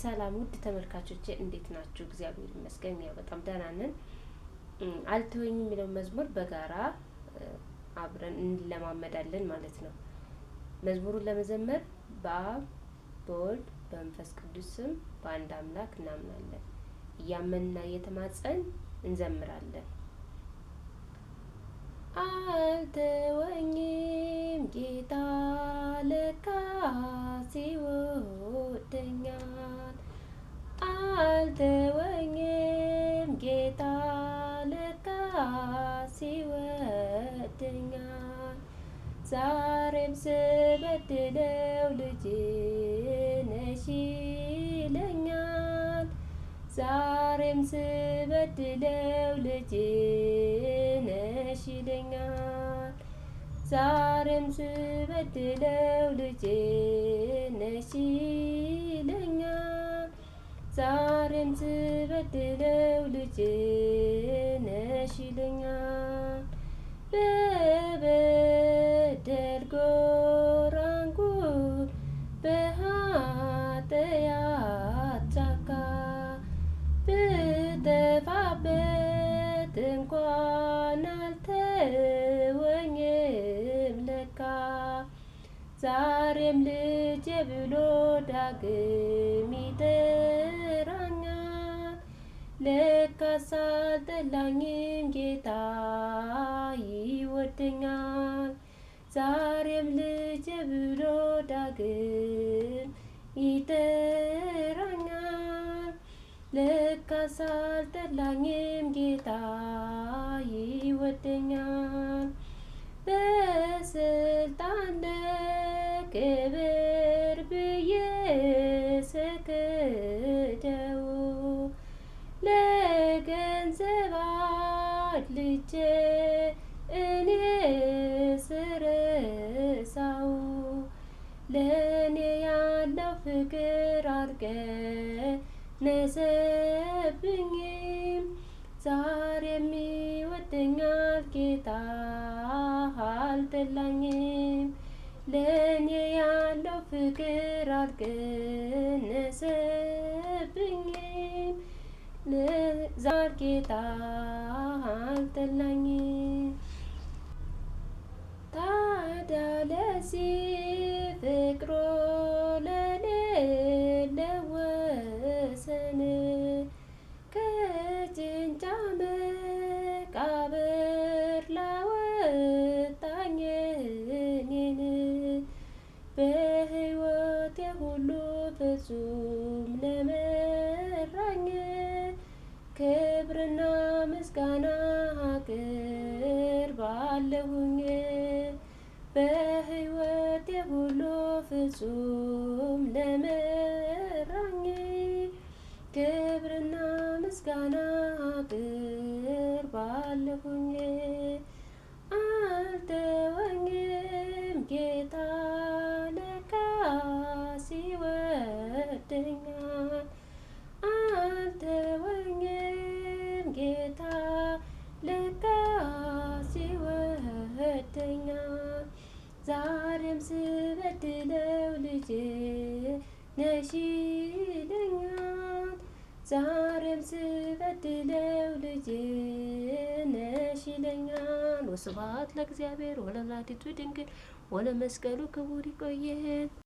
ሰላም ውድ ተመልካቾቼ እንዴት ናችሁ? እግዚአብሔር ይመስገን ያው በጣም ደህና ነን። አልተወኝ የሚለው መዝሙር በጋራ አብረን እንለማመዳለን ማለት ነው። መዝሙሩን ለመዘመር በአብ በወልድ በመንፈስ ቅዱስ ስም በአንድ አምላክ እናምናለን። እያመንና እየተማጸን እንዘምራለን። አልተወኝም ጌታ ለካስ ይወደኛል። አልተወኝም ጌታ ለካስ ይወደኛል። ዛሬም ስበድለው ልጅ ነሽ ይለኛል። ዛሬም ስበድለው ልጅ ነሽ ይለኛል። ዛሬም ስበድለው ልጅ ነሽ ይለኛል። ዛሬም ስበድለው ልጅ ነሽ ይለኛል። በበደል ጎራንጉር በኃጢአት ጫካ ብጠፋበት እንኳን አልተወኝም ለካ። ዛሬም ልጄ ብሎ ዳግም ይጠራኛል። ለካስ አልጠላኝም ጌታ ይወደኛል። ዛሬም ልጄ ብሎ ዳግም ይጠራኛል። ለካስ አልጠላኝም ጌታ ይወደኛል። በስልጣን ለክብር ብዬ ስክደው ለገንዘብ አድልቼ እኔ ስረሳው ለእኔ ያለው ፍቅር አልቀነሰብኝም። ዛሬም ይወደኛል ጌታ አልጠላኝም። ለእኔ ያለው ፍቅር አልቀነሰብኝም። ዛሬ ጌታ አልጠላኝም። ታዲያ ለዚህ ፍቅሮ ለሌለው ወሰን ከጭንጫ መቃብር ላወጣኝ እኔን በሕይወቴ ሁሉ ፍጹም ለመራኝ ክብርና ምስጋና አቀርባለሁኝ። በሕይወቴ ሁሉ ፍጹም ለመራኝ ክብርና ምስጋና አቀርባለሁኝ። አልተወኝም ጌታ ለካስ ይወደኛል። አልተወኝም ጌታ ለካስ ይወደኛል። ዛሬም ስበድለው ልጅ ነሽ ይለኛል። ዛሬም ስበድለው ልጅ ነሽ ይለኛል። ወስብሐት ለእግዚአብሔር ወለወላዲቱ ድንግል ወለመስቀሉ ክቡር። ይቆየን።